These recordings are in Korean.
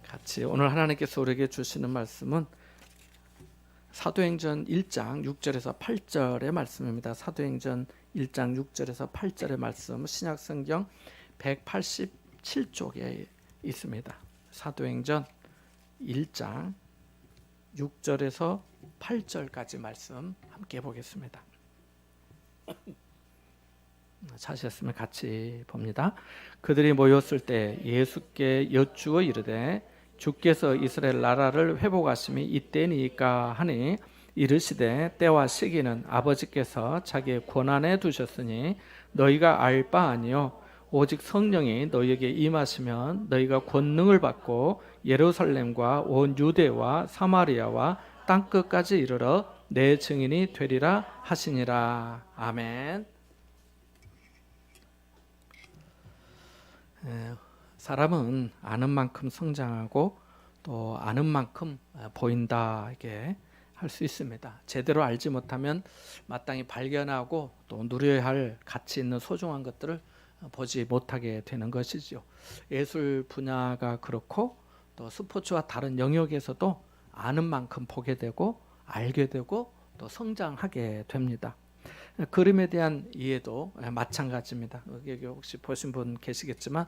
같이 오늘 하나님께서 우리에게 주시는 말씀은 사도행전 1장 6절에서 8절의 말씀입니다. 사도행전 1장 6절에서 8절의 말씀 신약성경 187쪽에 있습니다. 사도행전 1장 6절에서 8절까지 말씀 함께 보겠습니다. 찾으셨으면 같이 봅니다. 그들이 모였을 때 예수께 여쭈어 이르되 주께서 이스라엘 나라를 회복하심이 이때니까 하니 이르시되 때와 시기는 아버지께서 자기의 권한에 두셨으니 너희가 알 바 아니요 오직 성령이 너희에게 임하시면 너희가 권능을 받고 예루살렘과 온 유대와 사마리아와 땅끝까지 이르러 내 증인이 되리라 하시니라. 아멘. 사람은 아는 만큼 성장하고 또 아는 만큼 보인다 이렇게 할 수 있습니다. 제대로 알지 못하면 마땅히 발견하고 또 누려야 할 가치 있는 소중한 것들을 보지 못하게 되는 것이죠. 예술 분야가 그렇고 또 스포츠와 다른 영역에서도 아는 만큼 보게 되고 알게 되고 또 성장하게 됩니다. 그림에 대한 이해도 마찬가지입니다. 여기 혹시 보신 분 계시겠지만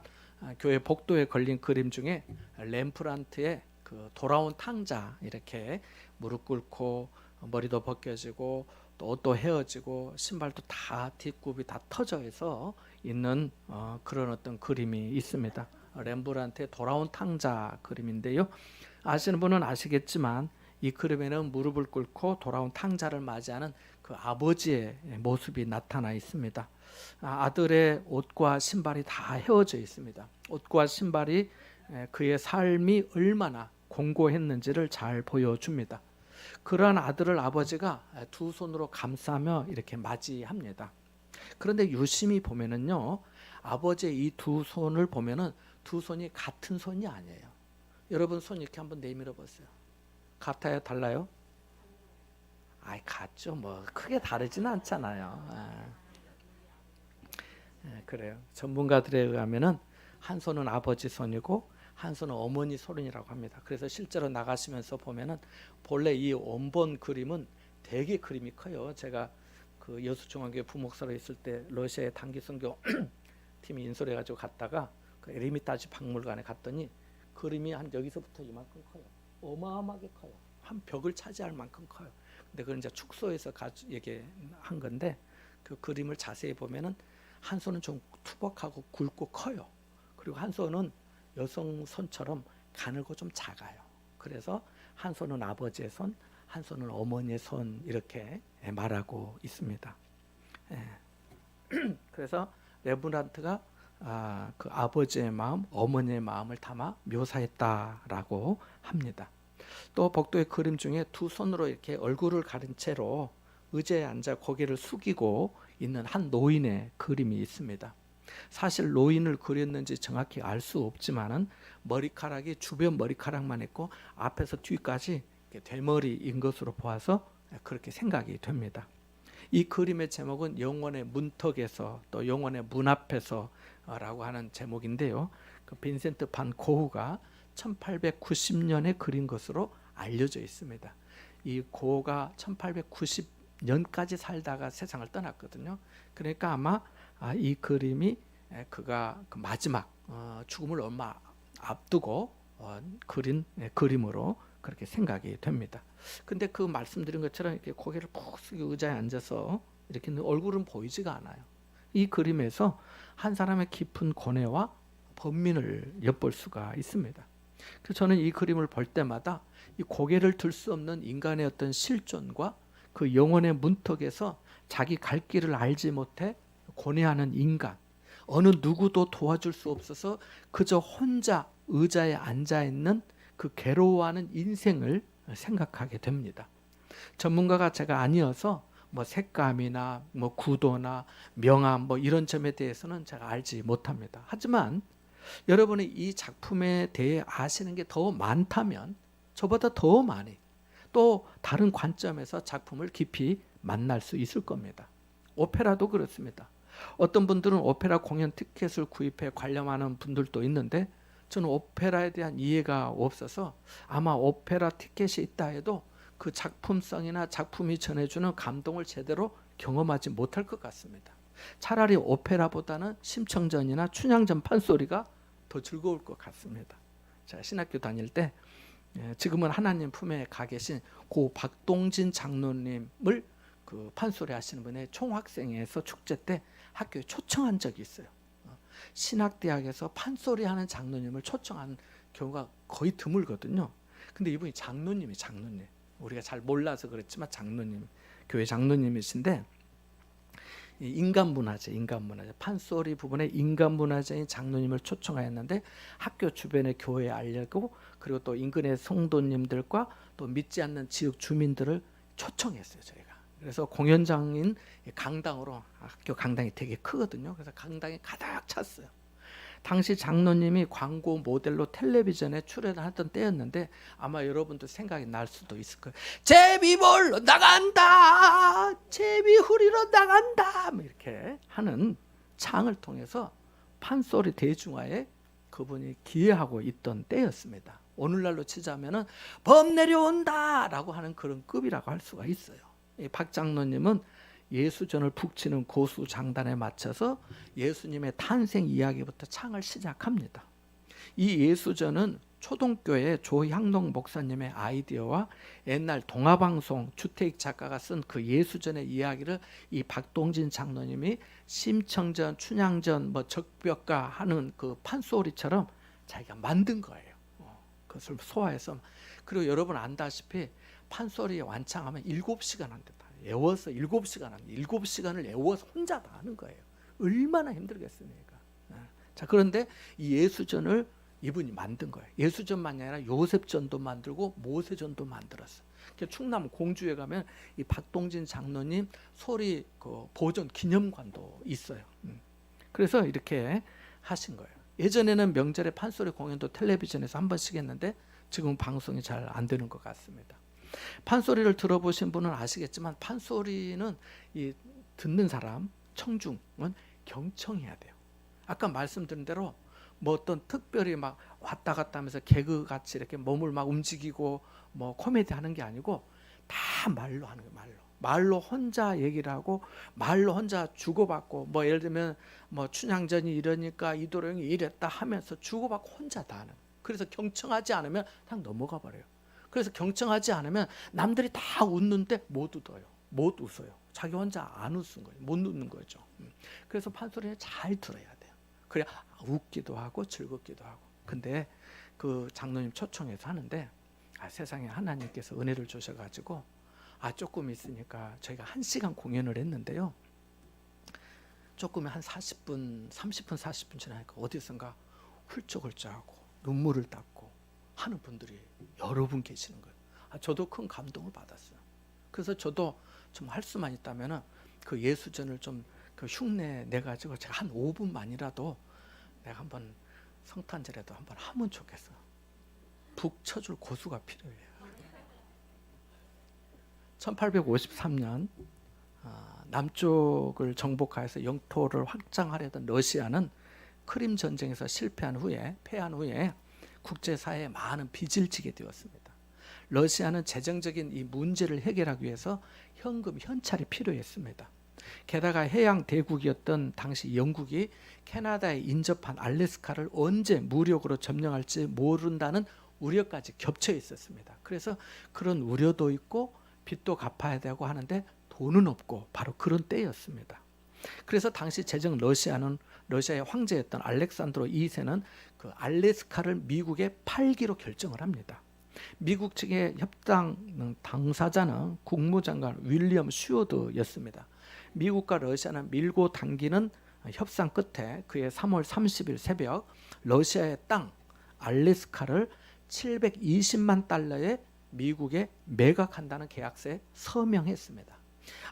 교회 복도에 걸린 그림 중에 렘프란트의 그 돌아온 탕자 이렇게 무릎 꿇고 머리도 벗겨지고 또 옷도 헤어지고 신발도 다 뒷굽이 다 터져서 있는 그런 어떤 그림이 있습니다. 렘브란트의 돌아온 탕자 그림인데요. 아시는 분은 아시겠지만 이 그림에는 무릎을 꿇고 돌아온 탕자를 맞이하는 그 아버지의 모습이 나타나 있습니다. 아들의 옷과 신발이 다 헤어져 있습니다. 옷과 신발이 그의 삶이 얼마나 공고했는지를 잘 보여줍니다. 그러한 아들을 아버지가 두 손으로 감싸며 이렇게 맞이합니다. 그런데 유심히 보면은요, 아버지의 이 두 손을 보면은 두 손이 같은 손이 아니에요. 여러분 손 이렇게 한번 내밀어 보세요. 같아요? 달라요? 같죠. 뭐 크게 다르지는 않잖아요. 그래요. 전문가들에 의하면은 한 손은 아버지 손이고 한 손은 어머니 손이라고 합니다. 그래서 실제로 나가시면서 보면은 본래 이 원본 그림은 되게 그림이 커요. 제가 그 여수중앙교회 부목사로 있을 때 러시아의 단기 선교 팀이 인솔해가지고 갔다가 그 에르미타지 박물관에 갔더니 그림이 한 여기서부터 이만큼 커요. 어마어마하게 커요. 한 벽을 차지할 만큼 커요. 근데 그건 이제 축소해서 얘기한 건데 그 그림을 자세히 보면은 한 손은 좀 투박하고 굵고 커요. 그리고 한 손은 여성 손처럼 가늘고 좀 작아요. 그래서 한 손은 아버지의 손, 한 손은 어머니의 손 이렇게 말하고 있습니다. 그래서 레브란트가 그 아버지의 마음, 어머니의 마음을 담아 묘사했다라고 합니다. 또 복도의 그림 중에 두 손으로 이렇게 얼굴을 가린 채로 의자에 앉아 고개를 숙이고 있는 한 노인의 그림이 있습니다. 사실 노인을 그렸는지 정확히 알 수 없지만은 머리카락이 주변 머리카락만 있고 앞에서 뒤까지 대머리인 것으로 보아서 그렇게 생각이 됩니다. 이 그림의 제목은 영혼의 문턱에서 또 영혼의 문 앞에서라고 하는 제목인데요. 그 빈센트 반 고흐가 1890년에 그린 것으로 알려져 있습니다. 이 고흐가 1890년까지 살다가 세상을 떠났거든요. 그러니까 아마 이 그림이 그가 그 마지막 죽음을 얼마 앞두고 그린 그림으로 그렇게 생각이 됩니다. 근데 그 말씀드린 것처럼 이렇게 고개를 푹 숙이고 의자에 앉아서 이렇게 얼굴은 보이지가 않아요. 이 그림에서 한 사람의 깊은 고뇌와 번민을 엿볼 수가 있습니다. 그래서 저는 이 그림을 볼 때마다 이 고개를 들 수 없는 인간의 어떤 실존과 그 영혼의 문턱에서 자기 갈 길을 알지 못해 고뇌하는 인간, 어느 누구도 도와줄 수 없어서 그저 혼자 의자에 앉아 있는 그 괴로워하는 인생을 생각하게 됩니다. 전문가가 제가 아니어서 뭐 색감이나 뭐 구도나 명암 뭐 이런 점에 대해서는 제가 알지 못합니다. 하지만 여러분이 이 작품에 대해 아시는 게 더 많다면 저보다 더 많이 또 다른 관점에서 작품을 깊이 만날 수 있을 겁니다. 오페라도 그렇습니다. 어떤 분들은 오페라 공연 티켓을 구입해 관람하는 분들도 있는데 저는 오페라에 대한 이해가 없어서 아마 오페라 티켓이 있다 해도 그 작품성이나 작품이 전해주는 감동을 제대로 경험하지 못할 것 같습니다. 차라리 오페라보다는 심청전이나 춘향전 판소리가 더 즐거울 것 같습니다. 제가 신학교 다닐 때 지금은 하나님 품에 가 계신 고 박동진 장로님을 그 판소리 하시는 분의 총학생회에서 축제 때 학교에 초청한 적이 있어요. 신학대학에서 판소리 하는 장로님을 초청한 경우가 거의 드물거든요. 근데 이분이 장로님. 우리가 잘 몰라서 그렇지만 장로님, 교회 장로님이신데 인간문화재 판소리 부분에 인간문화재인 장로님을 초청하였는데 학교 주변의 교회에 알리고 그리고 또 인근의 성도님들과 또 믿지 않는 지역 주민들을 초청했어요. 저희가. 그래서 공연장인 강당으로, 학교 강당이 되게 크거든요. 그래서 강당이 가득 찼어요. 당시 장로님이 광고 모델로 텔레비전에 출연하던 때였는데 아마 여러분도 생각이 날 수도 있을 거예요. 제비몰로 나간다, 제비 후리러 나간다, 이렇게 하는 창을 통해서 판소리 대중화에 그분이 기여하고 있던 때였습니다. 오늘날로 치자면은 범 내려온다라고 하는 그런 급이라고 할 수가 있어요. 박 장로님은 예수전을 북치는 고수 장단에 맞춰서 예수님의 탄생 이야기부터 창을 시작합니다. 이 예수전은 초동교회 조향동 목사님의 아이디어와 옛날 동화방송 주택 작가가 쓴 그 예수전의 이야기를 이 박동진 장로님이 심청전, 춘향전, 적벽가 하는 그 판소리처럼 자기가 만든 거예요. 그것을 소화해서. 그리고 여러분 안다시피 판소리 완창하면 7시간 한다. 애워서 7시간 합니다. 7시간을 애워서 혼자 다 하는 거예요. 얼마나 힘들겠습니까? 자, 그런데 이 예수전을 이분이 만든 거예요. 예수전만이 아니라 요셉전도 만들고 모세전도 만들었어요. 충남 공주에 가면 이 박동진 장로님 소리 그 보존 기념관도 있어요. 그래서 이렇게 하신 거예요. 예전에는 명절에 판소리 공연도 텔레비전에서 한 번씩 했는데 지금 방송이 잘 안 되는 것 같습니다. 판소리를 들어보신 분은 아시겠지만 판소리는 이 듣는 사람, 청중은 경청해야 돼요. 아까 말씀드린 대로 뭐 어떤 특별히 막 왔다 갔다 하면서 개그 같이 이렇게 몸을 막 움직이고 뭐 코미디 하는 게 아니고 다 말로 하는 거예요. 말로 혼자 얘기를 하고 말로 혼자 주고받고 뭐 예를 들면 뭐 춘향전이 이러니까 이도령이 이랬다 하면서 주고받고 혼자 다 하는. 그래서 경청하지 않으면 그냥 넘어가 버려요. 그래서 경청하지 않으면 남들이 다 웃는데 못 웃어요. 못 웃어요. 자기 혼자 안 웃은 거예요. 못 웃는 거죠. 그래서 판소리는 잘 들어야 돼요. 그래야 웃기도 하고 즐겁기도 하고. 근데 그 장로님 초청해서 하는데 세상에 하나님께서 은혜를 주셔가지고 조금 있으니까 저희가 1시간 공연을 했는데요. 조금 한 40분, 30분, 40분 지나니까 어디선가 훌쩍훌쩍하고 눈물을 닦고 하는 분들이 여러 분 계시는 거예요. 저도 큰 감동을 받았어요. 그래서 저도 좀 할 수만 있다면은 그 예수전을 좀 그 흉내 내 가지고 제가 한 5분만이라도 내가 한번 성탄절에도 한번 하면 좋겠어. 북 쳐줄 고수가 필요해요. 1853년 남쪽을 정복하여서 영토를 확장하려던 러시아는 크림 전쟁에서 패한 후에 국제사회에 많은 빚을 지게 되었습니다. 러시아는 재정적인 이 문제를 해결하기 위해서 현금 현찰이 필요했습니다. 게다가 해양 대국이었던 당시 영국이 캐나다에 인접한 알래스카를 언제 무력으로 점령할지 모른다는 우려까지 겹쳐 있었습니다. 그래서 그런 우려도 있고 빚도 갚아야 되고 하는데 돈은 없고 바로 그런 때였습니다. 그래서 당시 재정 러시아의 황제였던 알렉산드로 2세는 그 알래스카를 미국에 팔기로 결정을 합니다. 미국 측의 협상 당사자는 국무장관 윌리엄 슈어드였습니다. 미국과 러시아는 밀고 당기는 협상 끝에 그해 3월 30일 새벽 러시아의 땅 알래스카를 720만 달러에 미국에 매각한다는 계약서에 서명했습니다.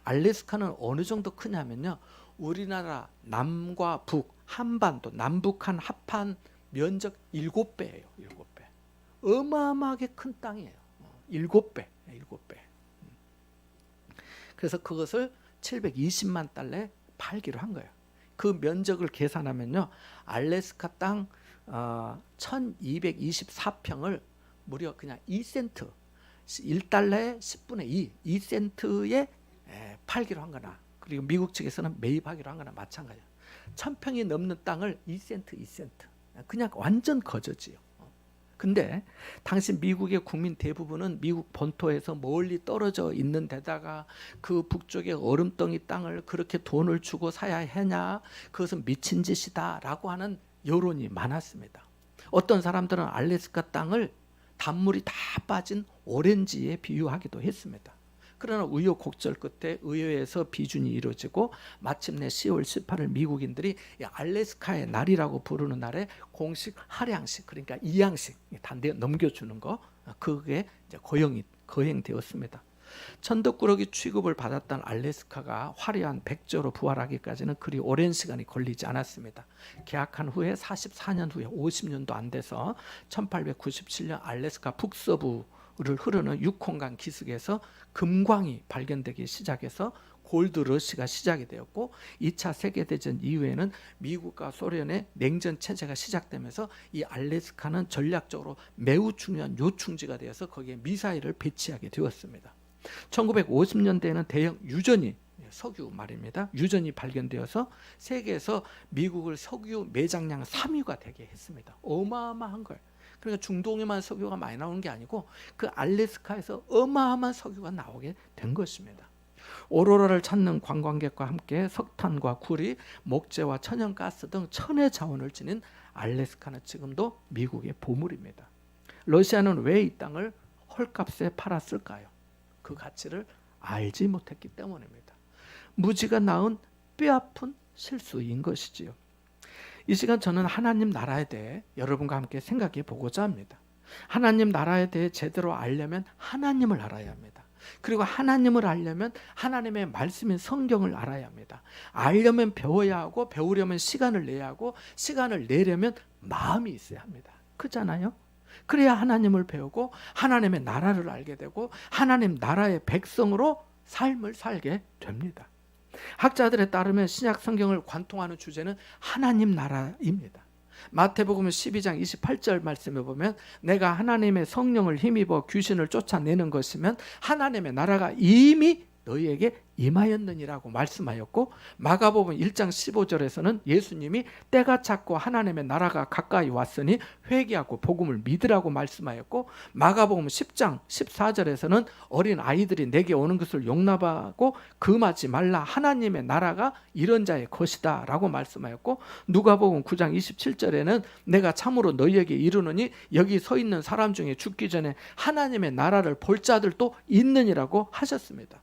알래스카는 어느 정도 크냐면요. 우리나라 남과 북, 한반도, 남북한 합한 면적 7배예요. 7배. 어마어마하게 큰 땅이에요. 7배. 그래서 그것을 720만 달러에 팔기로 한 거예요. 그 면적을 계산하면요. 알래스카 땅 1224평을 무려 그냥 2센트, 1달러에 10분의 2 2센트에 팔기로 한 거나, 그리고 미국 측에서는 매입하기로 한 거나 마찬가지예요. 1000평이 넘는 땅을 2센트, 2센트. 그냥 완전 거저지요. 근데 당시 미국의 국민 대부분은 미국 본토에서 멀리 떨어져 있는 데다가 그 북쪽의 얼음덩이 땅을 그렇게 돈을 주고 사야 하냐, 그것은 미친 짓이다 라고 하는 여론이 많았습니다. 어떤 사람들은 알래스카 땅을 단물이 다 빠진 오렌지에 비유하기도 했습니다. 그러나 우여곡절 끝에 의회에서 비준이 이루어지고 마침내 10월 18일 미국인들이 알래스카의 날이라고 부르는 날에 공식 할양식, 그러니까 이양식 단대 넘겨주는 거, 그게 이제 거행되었습니다. 천덕꾸러기 취급을 받았던 알래스카가 화려한 백조로 부활하기까지는 그리 오랜 시간이 걸리지 않았습니다. 개학한 후에 44년 후에 50년도 안 돼서 1897년 알래스카 북서부를 흐르는 유콘강 기슭에서 금광이 발견되기 시작해서 골드러시가 시작이 되었고, 2차 세계대전 이후에는 미국과 소련의 냉전 체제가 시작되면서 이 알래스카는 전략적으로 매우 중요한 요충지가 되어서 거기에 미사일을 배치하게 되었습니다. 1950년대에는 대형 유전이, 석유 말입니다, 유전이 발견되어서 세계에서 미국을 석유 매장량 3위가 되게 했습니다. 어마어마한 거예요. 그러니까 중동에만 석유가 많이 나오는 게 아니고 그 알래스카에서 어마어마한 석유가 나오게 된 것입니다. 오로라를 찾는 관광객과 함께 석탄과 구리, 목재와 천연가스 등 천혜 자원을 지닌 알래스카는 지금도 미국의 보물입니다. 러시아는 왜 이 땅을 헐값에 팔았을까요? 그 가치를 알지 못했기 때문입니다. 무지가 낳은 뼈아픈 실수인 것이지요. 이 시간 저는 하나님 나라에 대해 여러분과 함께 생각해 보고자 합니다. 하나님 나라에 대해 제대로 알려면 하나님을 알아야 합니다. 그리고 하나님을 알려면 하나님의 말씀인 성경을 알아야 합니다. 알려면 배워야 하고, 배우려면 시간을 내야 하고, 시간을 내려면 마음이 있어야 합니다. 그렇잖아요? 그래야 하나님을 배우고 하나님의 나라를 알게 되고 하나님 나라의 백성으로 삶을 살게 됩니다. 학자들에 따르면 신약 성경을 관통하는 주제는 하나님 나라입니다. 마태복음 12장 28절 말씀에 보면 내가 하나님의 성령을 힘입어 귀신을 쫓아내는 것이면 하나님의 나라가 이미 너희에게 임하였느니라고 말씀하였고, 마가복음 1장 15절에서는 예수님이 때가 찼고 하나님의 나라가 가까이 왔으니 회개하고 복음을 믿으라고 말씀하였고, 마가복음 10장 14절에서는 어린 아이들이 내게 오는 것을 용납하고 금하지 말라, 하나님의 나라가 이런 자의 것이다 라고 말씀하였고, 누가복음 9장 27절에는 내가 참으로 너희에게 이르노니 여기 서 있는 사람 중에 죽기 전에 하나님의 나라를 볼 자들도 있느니라고 하셨습니다.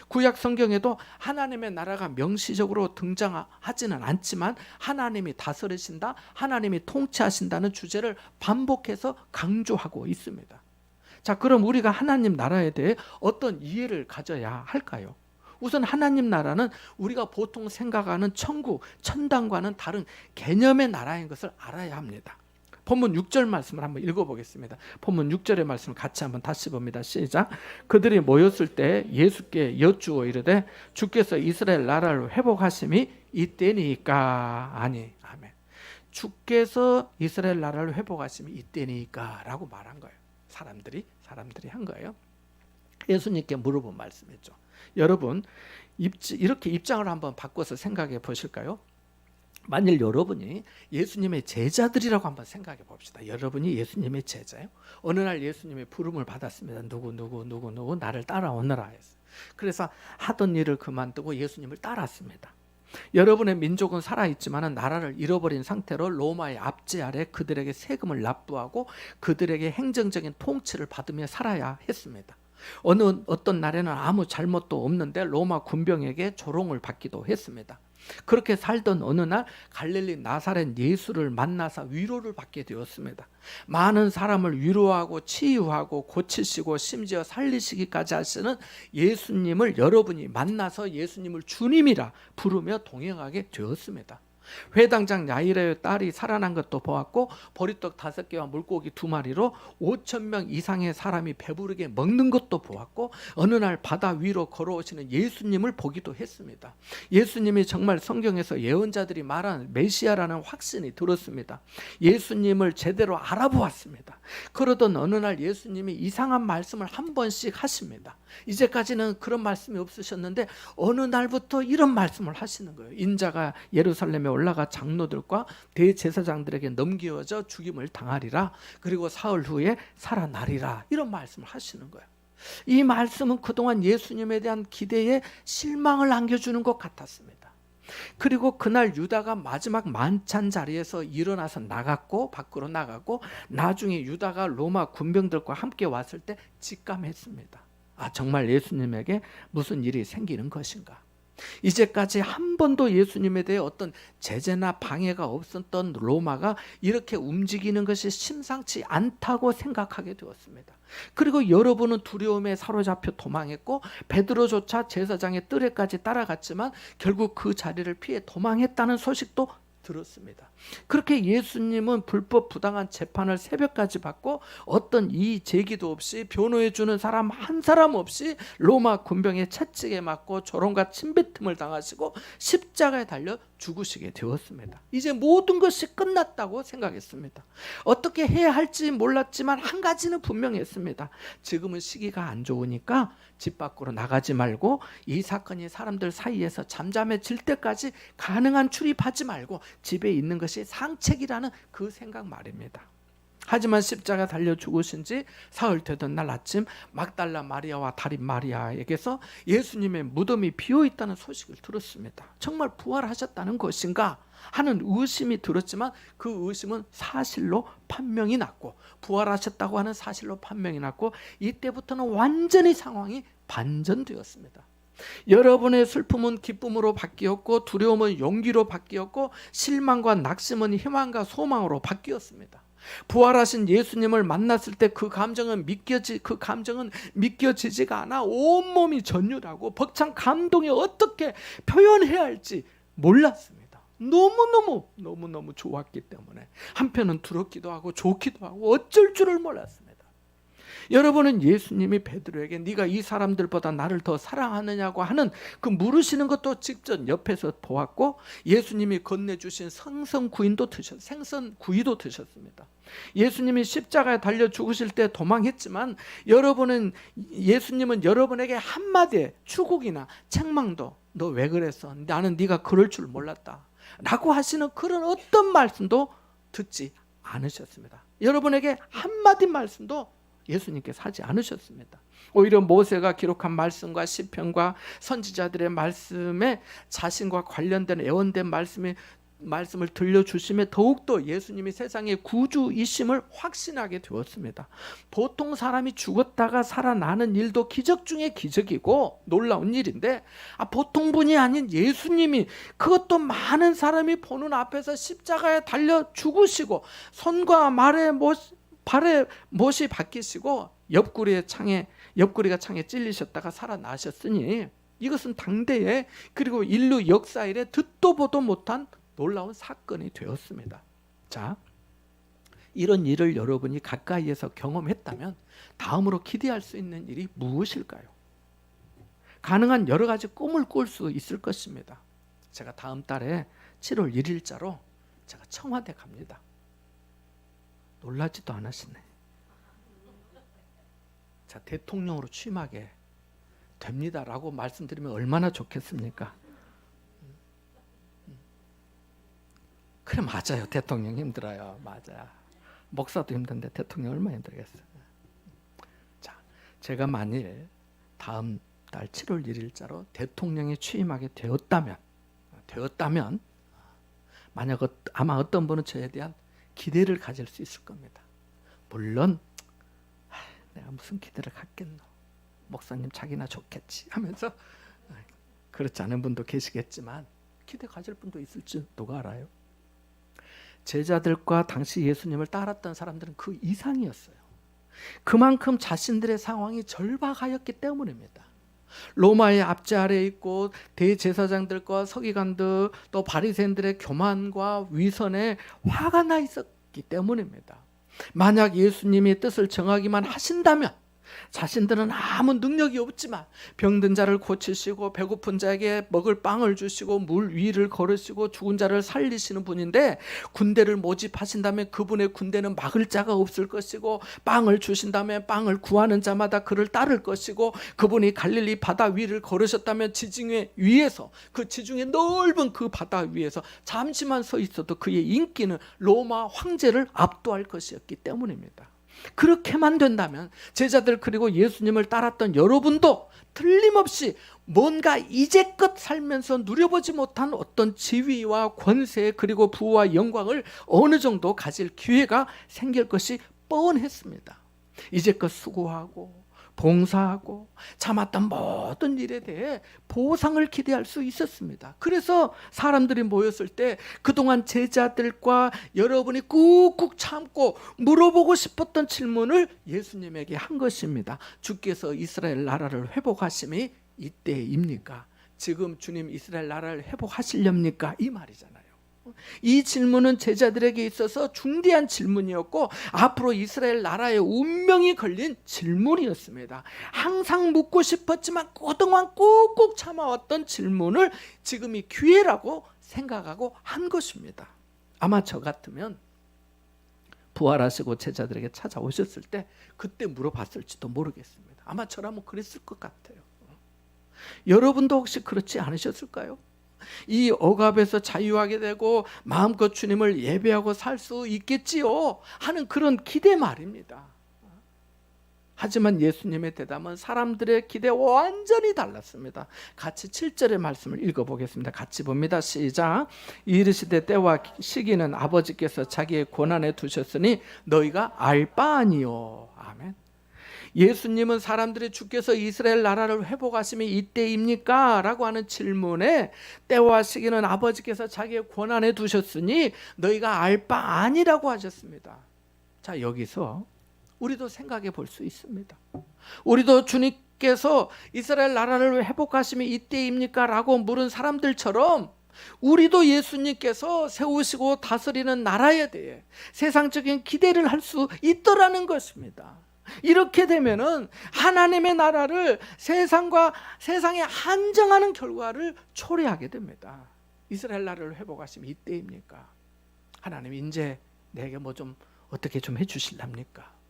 구약 성경에도 하나님의 나라가 명시적으로 등장하지는 않지만 하나님이 다스리신다, 하나님이 통치하신다는 주제를 반복해서 강조하고 있습니다. 자, 그럼 우리가 하나님 나라에 대해 어떤 이해를 가져야 할까요? 우선 하나님 나라는 우리가 보통 생각하는 천국, 천당과는 다른 개념의 나라인 것을 알아야 합니다. 본문 6절 말씀을 한번 읽어보겠습니다. 본문 6절의 말씀 같이 한번 다시 봅니다. 시작. 그들이 모였을 때 예수께 여쭈어 이르되 주께서 이스라엘 나라를 회복하심이 이때니까. 아니, 아멘. 주께서 이스라엘 나라를 회복하심이 이때니까 라고 말한 거예요. 사람들이 한 거예요. 예수님께 물어본 말씀이죠. 여러분, 이렇게 입장을 한번 바꿔서 생각해 보실까요? 만일 여러분이 예수님의 제자들이라고 한번 생각해 봅시다. 여러분이 예수님의 제자예요. 어느 날 예수님의 부름을 받았습니다. 누구 나를 따라오너라 했어요. 그래서 하던 일을 그만두고 예수님을 따랐습니다. 여러분의 민족은 살아있지만 나라를 잃어버린 상태로 로마의 압제 아래 그들에게 세금을 납부하고 그들에게 행정적인 통치를 받으며 살아야 했습니다. 어떤 날에는 아무 잘못도 없는데 로마 군병에게 조롱을 받기도 했습니다. 그렇게 살던 어느 날 갈릴리 나사렛 예수를 만나서 위로를 받게 되었습니다. 많은 사람을 위로하고 치유하고 고치시고 심지어 살리시기까지 하시는 예수님을 여러분이 만나서 예수님을 주님이라 부르며 동행하게 되었습니다. 회당장 야이로의 딸이 살아난 것도 보았고 보리떡 5개와 물고기 2마리로 5천 명 이상의 사람이 배부르게 먹는 것도 보았고 어느 날 바다 위로 걸어오시는 예수님을 보기도 했습니다. 예수님이 정말 성경에서 예언자들이 말하는 메시아라는 확신이 들었습니다. 예수님을 제대로 알아보았습니다. 그러던 어느 날 예수님이 이상한 말씀을 한 번씩 하십니다. 이제까지는 그런 말씀이 없으셨는데 어느 날부터 이런 말씀을 하시는 거예요. 인자가 예루살렘에 올라가 장로들과 대제사장들에게 넘겨져 죽임을 당하리라. 그리고 사흘 후에 살아나리라. 이런 말씀을 하시는 거예요. 이 말씀은 그동안 예수님에 대한 기대에 실망을 안겨주는 것 같았습니다. 그리고 그날 유다가 마지막 만찬 자리에서 일어나서 나갔고 밖으로 나가고 나중에 유다가 로마 군병들과 함께 왔을 때 직감했습니다. 아, 정말 예수님에게 무슨 일이 생기는 것인가? 이제까지 한 번도 예수님에 대해 어떤 제재나 방해가 없었던 로마가 이렇게 움직이는 것이 심상치 않다고 생각하게 되었습니다. 그리고 여러분은 두려움에 사로잡혀 도망했고 베드로조차 제사장의 뜰에까지 따라갔지만 결국 그 자리를 피해 도망했다는 소식도 들었습니다. 그렇게 예수님은 불법 부당한 재판을 새벽까지 받고 어떤 이의 제기도 없이 변호해 주는 사람 한 사람 없이 로마 군병의 채찍에 맞고 조롱과 침뱉음을 당하시고 십자가에 달려 죽으시게 되었습니다. 이제 모든 것이 끝났다고 생각했습니다. 어떻게 해야 할지 몰랐지만 한 가지는 분명했습니다. 지금은 시기가 안 좋으니까 집 밖으로 나가지 말고 이 사건이 사람들 사이에서 잠잠해질 때까지 가능한 출입하지 말고 집에 있는 것이 상책이라는 그 생각 말입니다. 하지만 십자가 달려 죽으신 지 사흘 되던 날 아침 막달라 마리아와 달인 마리아에게서 예수님의 무덤이 비어있다는 소식을 들었습니다. 정말 부활하셨다는 것인가 하는 의심이 들었지만 그 의심은 사실로 판명이 났고 부활하셨다고 하는 사실로 판명이 났고 이때부터는 완전히 상황이 반전되었습니다. 여러분의 슬픔은 기쁨으로 바뀌었고 두려움은 용기로 바뀌었고 실망과 낙심은 희망과 소망으로 바뀌었습니다. 부활하신 예수님을 만났을 때 그 감정은 믿겨지지가 않아 온몸이 전율하고 벅찬 감동에 어떻게 표현해야 할지 몰랐습니다. 너무너무 좋았기 때문에 한편은 두렵기도 하고 좋기도 하고 어쩔 줄을 몰랐습니다. 여러분은 예수님이 베드로에게 네가 이 사람들보다 나를 더 사랑하느냐고 하는 그 물으시는 것도 직접 옆에서 보았고 예수님이 건네주신 생선구이도 드셨습니다. 예수님이 십자가에 달려 죽으실 때 도망했지만 예수님은 여러분에게 한마디의 추국이나 책망도 너 왜 그랬어? 나는 네가 그럴 줄 몰랐다 라고 하시는 그런 어떤 말씀도 듣지 않으셨습니다. 여러분에게 한마디 말씀도 예수님께서 하지 않으셨습니다. 오히려 모세가 기록한 말씀과 시편과 선지자들의 말씀에 자신과 관련된 애원된 말씀을 들려주심에 더욱더 예수님이 세상의 구주이심을 확신하게 되었습니다. 보통 사람이 죽었다가 살아나는 일도 기적 중에 기적이고 놀라운 일인데 보통 분이 아닌 예수님이 그것도 많은 사람이 보는 앞에서 십자가에 달려 죽으시고 손과 발에 못이 박히시고 옆구리가 창에 찔리셨다가 살아나셨으니 이것은 당대에 그리고 인류 역사 이래 듣도 보도 못한 놀라운 사건이 되었습니다. 자, 이런 일을 여러분이 가까이에서 경험했다면 다음으로 기대할 수 있는 일이 무엇일까요? 가능한 여러 가지 꿈을 꿀 수 있을 것입니다. 제가 다음 달에 7월 1일자로 제가 청와대 갑니다. 놀라지도 않으시네. 자, 대통령으로 취임하게 됩니다라고 말씀드리면 얼마나 좋겠습니까? 그래, 맞아요. 대통령 힘들어요. 맞아요. 목사도 힘든데 대통령 얼마나 힘들겠어요. 자, 제가 만일 다음 달 7월 1일자로 대통령에 취임하게 되었다면 만약 아마 어떤 분은 저에 대한 기대를 가질 수 있을 겁니다. 물론 내가 무슨 기대를 갖겠노, 목사님 자기나 좋겠지 하면서 그렇지 않은 분도 계시겠지만 기대 가질 분도 있을지 누가 알아요? 제자들과 당시 예수님을 따랐던 사람들은 그 이상이었어요. 그만큼 자신들의 상황이 절박하였기 때문입니다. 로마의 압제 아래에 있고 대제사장들과 서기관들 또 바리새인들의 교만과 위선에 화가 나 있었기 때문입니다. 만약 예수님이 뜻을 정하기만 하신다면 자신들은 아무 능력이 없지만 병든 자를 고치시고 배고픈 자에게 먹을 빵을 주시고 물 위를 걸으시고 죽은 자를 살리시는 분인데, 군대를 모집하신다면 그분의 군대는 막을 자가 없을 것이고, 빵을 주신다면 빵을 구하는 자마다 그를 따를 것이고, 그분이 갈릴리 바다 위를 걸으셨다면 지중해 위에서, 그 지중해 넓은 그 바다 위에서 잠시만 서 있어도 그의 인기는 로마 황제를 압도할 것이었기 때문입니다. 그렇게만 된다면 제자들 그리고 예수님을 따랐던 여러분도 틀림없이 뭔가 이제껏 살면서 누려보지 못한 어떤 지위와 권세 그리고 부와 영광을 어느 정도 가질 기회가 생길 것이 뻔했습니다. 이제껏 수고하고 봉사하고 참았던 모든 일에 대해 보상을 기대할 수 있었습니다. 그래서 사람들이 모였을 때 그동안 제자들과 여러분이 꾹꾹 참고 물어보고 싶었던 질문을 예수님에게 한 것입니다. 주께서 이스라엘 나라를 회복하심이 이때입니까? 지금 주님 이스라엘 나라를 회복하시렵니까? 이 말이잖아요. 이 질문은 제자들에게 있어서 중대한 질문이었고 앞으로 이스라엘 나라의 운명이 걸린 질문이었습니다. 항상 묻고 싶었지만 그동안 꾹꾹 참아왔던 질문을 지금이 기회라고 생각하고 한 것입니다. 아마 저 같으면 부활하시고 제자들에게 찾아오셨을 때 그때 물어봤을지도 모르겠습니다. 아마 저라면 그랬을 것 같아요. 여러분도 혹시 그렇지 않으셨을까요? 이 억압에서 자유하게 되고 마음껏 주님을 예배하고 살 수 있겠지요 하는 그런 기대 말입니다. 하지만 예수님의 대답은 사람들의 기대와 완전히 달랐습니다. 같이 7절의 말씀을 읽어보겠습니다. 같이 봅니다. 시작. 이르시되 때와 시기는 아버지께서 자기의 권한에 두셨으니 너희가 알 바 아니요. 아멘. 예수님은 사람들이 주께서 이스라엘 나라를 회복하심이 이때입니까? 라고 하는 질문에 때와 시기는 아버지께서 자기의 권한에 두셨으니 너희가 알 바 아니라고 하셨습니다. 자, 여기서 우리도 생각해 볼 수 있습니다. 우리도 주님께서 이스라엘 나라를 회복하심이 이때입니까? 라고 물은 사람들처럼 우리도 예수님께서 세우시고 다스리는 나라에 대해 세상적인 기대를 할 수 있더라는 것입니다. 이렇게 되면은 하나님의 나라를 세상에 한정하는 결과를 초래하게 됩니다. 이스라엘 나라를 회복하시면 이때입니까? 하나님 이제 내게 뭐 좀 어떻게 좀 해주실랍니까?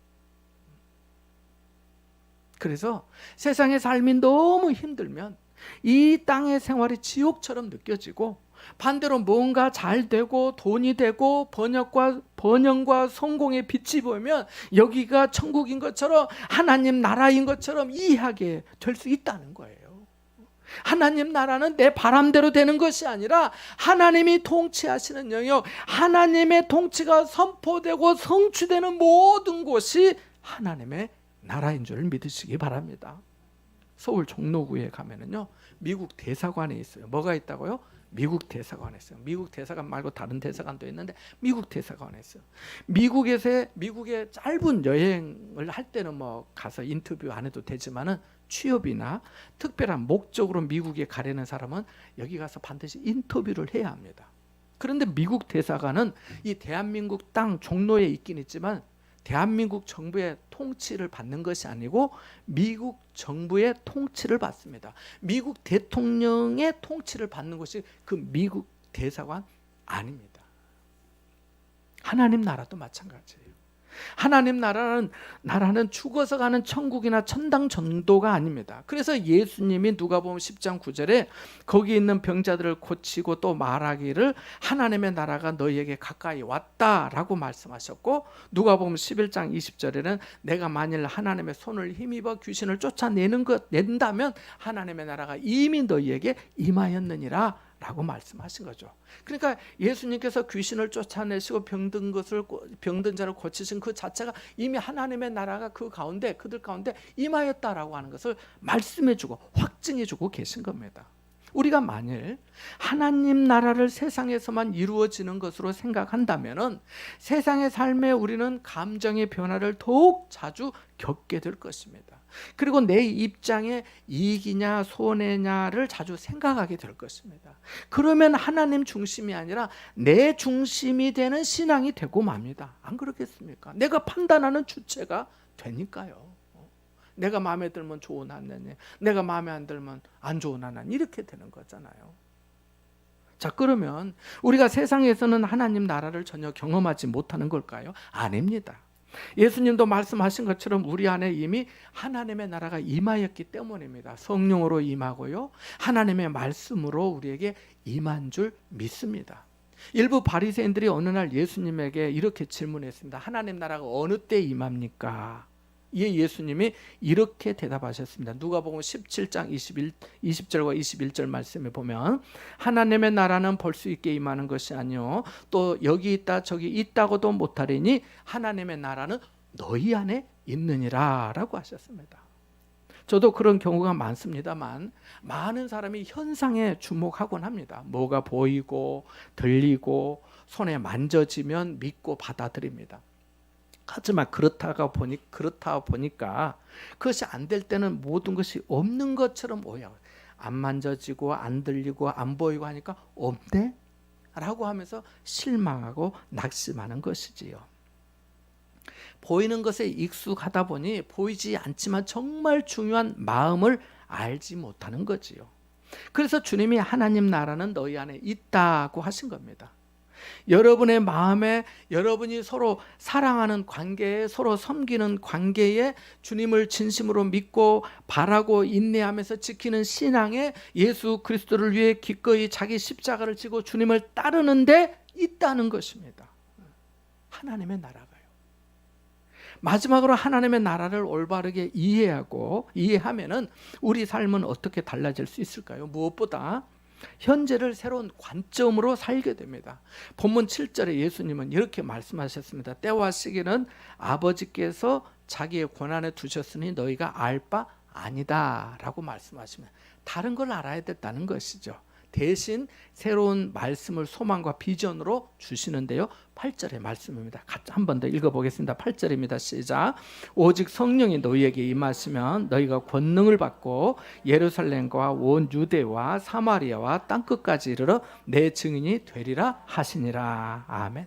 그래서 세상의 삶이 너무 힘들면 이 땅의 생활이 지옥처럼 느껴지고, 반대로 뭔가 잘 되고 돈이 되고 번영과 성공의 빛이 보이면 여기가 천국인 것처럼 하나님 나라인 것처럼 이해하게 될 수 있다는 거예요. 하나님 나라는 내 바람대로 되는 것이 아니라 하나님이 통치하시는 영역, 하나님의 통치가 선포되고 성취되는 모든 곳이 하나님의 나라인 줄 믿으시기 바랍니다. 서울 종로구에 가면은요, 미국 대사관에 있어요. 뭐가 있다고요? 미국 대사관에 있어요. 미국 대사관 말고 다른 대사관도 있는데 미국 대사관에 있어요. 미국에 짧은 여행을 할 때는 뭐 가서 인터뷰 안 해도 되지만은 취업이나 특별한 목적으로 미국에 가려는 사람은 여기 가서 반드시 인터뷰를 해야 합니다. 그런데 미국 대사관은 이 대한민국 땅 종로에 있긴 있지만 대한민국 정부의 통치를 받는 것이 아니고 미국 정부의 통치를 받습니다. 미국 대통령의 통치를 받는 것이 그 미국 대사관 아닙니다. 하나님 나라도 마찬가지예요. 하나님 나라는 죽어서 가는 천국이나 천당 전도가 아닙니다. 그래서 예수님이 누가복음 10장 9절에 거기 있는 병자들을 고치고 또 말하기를 하나님의 나라가 너희에게 가까이 왔다라고 말씀하셨고, 누가복음 11장 20절에는 내가 만일 하나님의 손을 힘입어 귀신을 낸다면 하나님의 나라가 이미 너희에게 임하였느니라 라고 말씀하신 거죠. 그러니까 예수님께서 귀신을 쫓아내시고 병든 자를 고치신 그 자체가 이미 하나님의 나라가 그들 가운데 임하였다라고 하는 것을 말씀해주고 확증해주고 계신 겁니다. 우리가 만일 하나님 나라를 세상에서만 이루어지는 것으로 생각한다면 세상의 삶에 우리는 감정의 변화를 더욱 자주 겪게 될 것입니다. 그리고 내 입장에 이익이냐 손해냐를 자주 생각하게 될 것입니다. 그러면 하나님 중심이 아니라 내 중심이 되는 신앙이 되고 맙니다. 안 그렇겠습니까? 내가 판단하는 주체가 되니까요. 내가 마음에 들면 좋은 하나님, 내가 마음에 안 들면 안 좋은 하나님, 이렇게 되는 거잖아요. 자, 그러면 우리가 세상에서는 하나님 나라를 전혀 경험하지 못하는 걸까요? 아닙니다. 예수님도 말씀하신 것처럼 우리 안에 이미 하나님의 나라가 임하였기 때문입니다. 성령으로 임하고요, 하나님의 말씀으로 우리에게 임한 줄 믿습니다. 일부 바리새인들이 어느 날 예수님에게 이렇게 질문했습니다. 하나님 나라가 어느 때 임합니까? 이에 예수님이 이렇게 대답하셨습니다. 누가복음 17장 20절과 21절 말씀에 보면 하나님의 나라는 볼 수 있게 임하는 것이 아니요 또 여기 있다 저기 있다고도 못하리니 하나님의 나라는 너희 안에 있느니라 라고 하셨습니다. 저도 그런 경우가 많습니다만 많은 사람이 현상에 주목하곤 합니다. 뭐가 보이고 들리고 손에 만져지면 믿고 받아들입니다. 하지만 그렇다 보니까 그것이 안 될 때는 모든 것이 없는 것처럼 오해하고, 안 만져지고 안 들리고 안 보이고 하니까 없네? 라고 하면서 실망하고 낙심하는 것이지요. 보이는 것에 익숙하다 보니 보이지 않지만 정말 중요한 마음을 알지 못하는 거지요. 그래서 주님이 하나님 나라는 너희 안에 있다고 하신 겁니다. 여러분의 마음에 여러분이 서로 사랑하는 관계에 서로 섬기는 관계에 주님을 진심으로 믿고 바라고 인내하면서 지키는 신앙에 예수 그리스도를 위해 기꺼이 자기 십자가를 지고 주님을 따르는데 있다는 것입니다. 하나님의 나라가요. 마지막으로 하나님의 나라를 올바르게 이해하면은 우리 삶은 어떻게 달라질 수 있을까요? 무엇보다 현재를 새로운 관점으로 살게 됩니다. 본문 7절에 예수님은 이렇게 말씀하셨습니다. 때와 시기는 아버지께서 자기의 권한에 두셨으니 너희가 알 바 아니다 라고 말씀하시면 다른 걸 알아야 됐다는 것이죠. 대신 새로운 말씀을 소망과 비전으로 주시는데요. 8절의 말씀입니다. 한 번 더 읽어보겠습니다. 8절입니다. 시작. 오직 성령이 너희에게 임하시면 너희가 권능을 받고 예루살렘과 온 유대와 사마리아와 땅끝까지 이르러 내 증인이 되리라 하시니라. 아멘.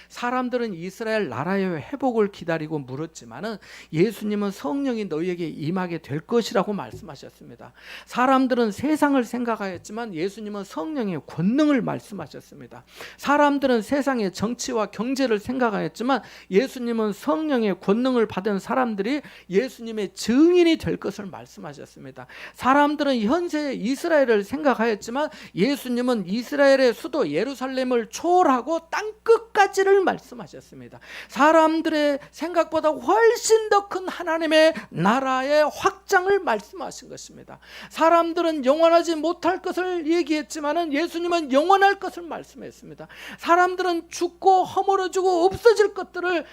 사람들은 이스라엘 나라의 회복을 기다리고 물었지만은 예수님은 성령이 너희에게 임하게 될 것이라고 말씀하셨습니다. 사람들은 세상을 생각하였지만 예수님은 성령의 권능을 말씀하셨습니다. 사람들은 세상의 정치와 경제를 생각하였지만 예수님은 성령의 권능을 받은 사람들이 예수님의 증인이 될 것을 말씀하셨습니다. 사람들은 현재 이스라엘을 생각하였지만 예수님은 이스라엘의 수도 예루살렘을 초월하고 땅끝까지를 말씀하셨습니다. 사람들의 생각보다 훨씬 더 큰 하나님의 나라의 확장을 말씀하신 것입니다. 사람들은 영원하지 못할 것을 얘기했지만 예수님은 영원할 것을 말씀했습니다. 사람들은 죽고 허물어지고 없어질 것들을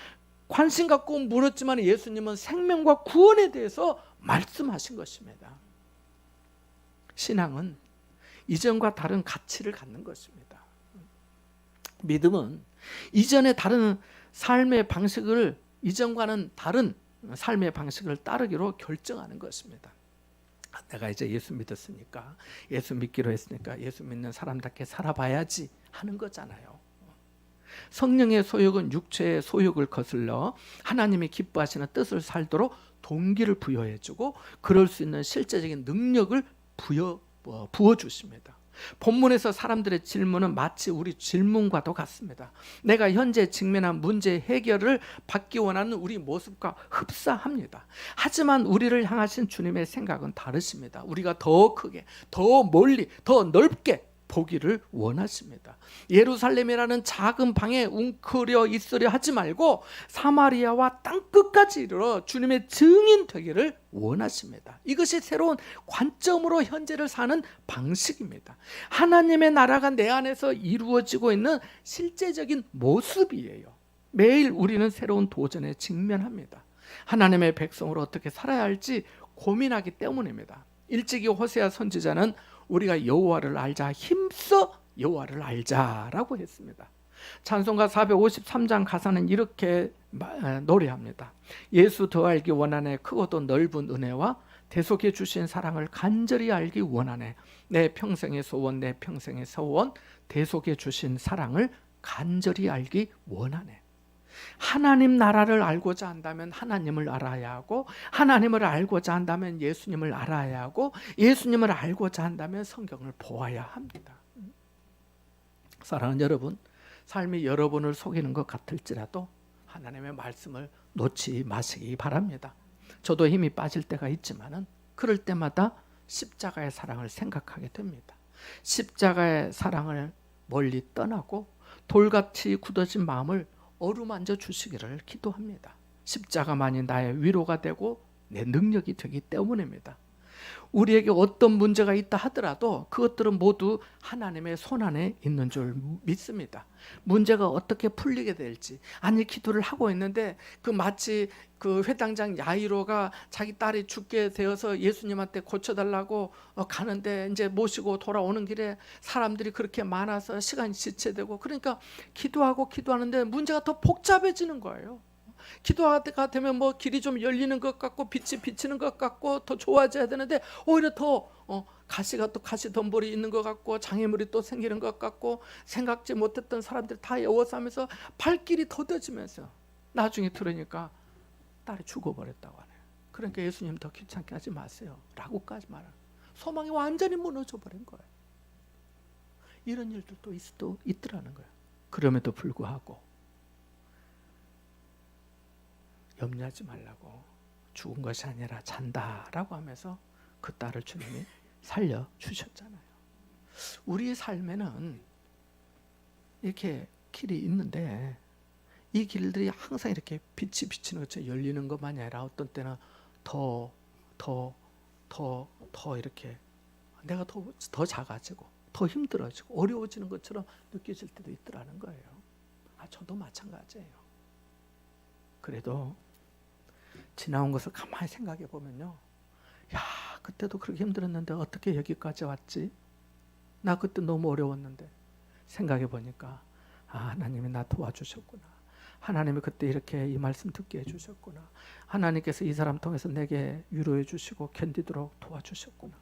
관심 갖고 물었지만 예수님은 생명과 구원에 대해서 말씀하신 것입니다. 신앙은 이전과 다른 가치를 갖는 것입니다. 믿음은 이전의 다른 삶의 방식을 이전과는 다른 삶의 방식을 따르기로 결정하는 것입니다. 내가 이제 예수 믿었으니까 예수 믿기로 했으니까 예수 믿는 사람답게 살아봐야지 하는 거잖아요. 성령의 소욕은 육체의 소욕을 거슬러 하나님이 기뻐하시는 뜻을 살도록 동기를 부여해주고 그럴 수 있는 실제적인 능력을 부어주십니다. 본문에서 사람들의 질문은 마치 우리 질문과도 같습니다. 내가 현재 직면한 문제 해결을 받기 원하는 우리 모습과 흡사합니다. 하지만 우리를 향하신 주님의 생각은 다르십니다. 우리가 더 크게, 더 멀리, 더 넓게 보기를 원하십니다. 예루살렘이라는 작은 방에 웅크려 있으려 하지 말고 사마리아와 땅끝까지 이르러 주님의 증인 되기를 원하십니다. 이것이 새로운 관점으로 현재를 사는 방식입니다. 하나님의 나라가 내 안에서 이루어지고 있는 실제적인 모습이에요. 매일 우리는 새로운 도전에 직면합니다. 하나님의 백성으로 어떻게 살아야 할지 고민하기 때문입니다. 일찍이 호세아 선지자는 우리가 여호와를 알자, 힘써 여호와를 알자라고 했습니다. 찬송가 453장 가사는 이렇게 노래합니다. 예수 더 알기 원하네. 크고도 넓은 은혜와 대속해 주신 사랑을 간절히 알기 원하네. 내 평생의 소원, 내 평생의 소원, 대속해 주신 사랑을 간절히 알기 원하네. 하나님 나라를 알고자 한다면 하나님을 알아야 하고, 하나님을 알고자 한다면 예수님을 알아야 하고, 예수님을 알고자 한다면 성경을 보아야 합니다. 사랑하는 여러분, 삶이 여러분을 속이는 것 같을지라도 하나님의 말씀을 놓지 마시기 바랍니다. 저도 힘이 빠질 때가 있지만은 그럴 때마다 십자가의 사랑을 생각하게 됩니다. 십자가의 사랑을 멀리 떠나고 돌같이 굳어진 마음을 어루만져 주시기를 기도합니다. 십자가만이 나의 위로가 되고 내 능력이 되기 때문입니다. 우리에게 어떤 문제가 있다 하더라도 그것들은 모두 하나님의 손안에 있는 줄 믿습니다. 문제가 어떻게 풀리게 될지, 아니 기도를 하고 있는데 그 마치 그 회당장 야이로가 자기 딸이 죽게 되어서 예수님한테 고쳐달라고 가는데 이제 모시고 돌아오는 길에 사람들이 그렇게 많아서 시간이 지체되고, 그러니까 기도하는데 문제가 더 복잡해지는 거예요. 기도가 되면 뭐 길이 좀 열리는 것 같고 빛이 비치는 것 같고 더 좋아져야 되는데 오히려 더 가시가 또 가시 덤불이 있는 것 같고 장애물이 또 생기는 것 같고 생각지 못했던 사람들 다 애워싸면서 발길이 더뎌지면서 나중에 들으니까 딸이 죽어버렸다고 하네요. 그러니까 예수님 더 귀찮게 하지 마세요 라고까지 말하는, 소망이 완전히 무너져 버린 거예요. 이런 일들도 있더라는 거예요. 그럼에도 불구하고 염려하지 말라고, 죽은 것이 아니라 잔다라고 하면서 그 딸을 주님이 살려주셨잖아요. 우리의 삶에는 이렇게 길이 있는데 이 길들이 항상 이렇게 빛이 비치는 것처럼 열리는 것만이 아니라 어떤 때는 더 이렇게 내가 더 작아지고 더 힘들어지고 어려워지는 것처럼 느껴질 때도 있더라는 거예요. 저도 마찬가지예요. 그래도 지나온 것을 가만히 생각해 보면요, 야, 그때도 그렇게 힘들었는데 어떻게 여기까지 왔지? 나 그때 너무 어려웠는데 생각해 보니까 하나님이 나 도와주셨구나. 하나님이 그때 이렇게 이 말씀 듣게 해주셨구나. 하나님께서 이 사람 통해서 내게 위로해 주시고 견디도록 도와주셨구나.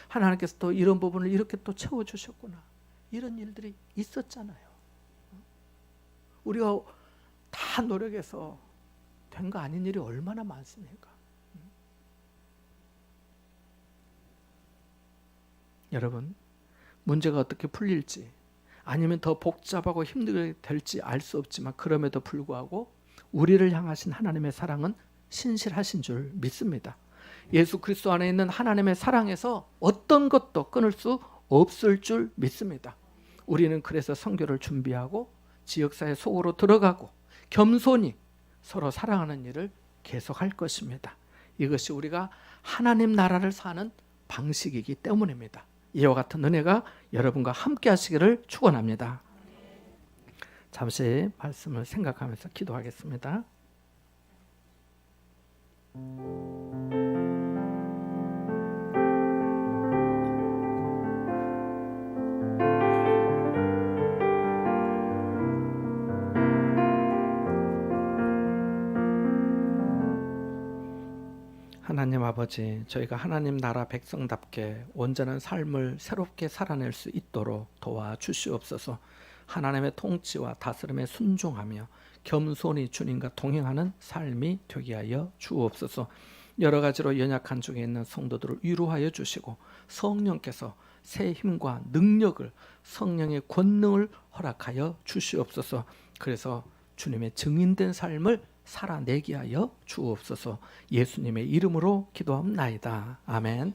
하나님께서 또 이런 부분을 이렇게 또 채워주셨구나. 이런 일들이 있었잖아요. 우리가 다 노력해서 된 거 아닌 일이 얼마나 많습니까? 여러분, 문제가 어떻게 풀릴지 아니면 더 복잡하고 힘들게 될지 알 수 없지만 그럼에도 불구하고 우리를 향하신 하나님의 사랑은 신실하신 줄 믿습니다. 예수 그리스도 안에 있는 하나님의 사랑에서 어떤 것도 끊을 수 없을 줄 믿습니다. 우리는 그래서 선교를 준비하고 지역사회 속으로 들어가고 겸손히 서로 사랑하는 일을 계속할 것입니다. 이것이 우리가 하나님 나라를 사는 방식이기 때문입니다. 이와 같은 은혜가 여러분과 함께 하시기를 축원합니다. 잠시 말씀을 생각하면서 기도하겠습니다. 하나님 아버지, 저희가 하나님 나라 백성답게 온전한 삶을 새롭게 살아낼 수 있도록 도와주시옵소서. 하나님의 통치와 다스림에 순종하며 겸손히 주님과 동행하는 삶이 되게 하여 주옵소서. 여러 가지로 연약한 중에 있는 성도들을 위로하여 주시고 성령께서 새 힘과 능력을, 성령의 권능을 허락하여 주시옵소서. 그래서 주님의 증인된 삶을 살아내게 하여 주옵소서. 예수님의 이름으로 기도합나이다. 아멘.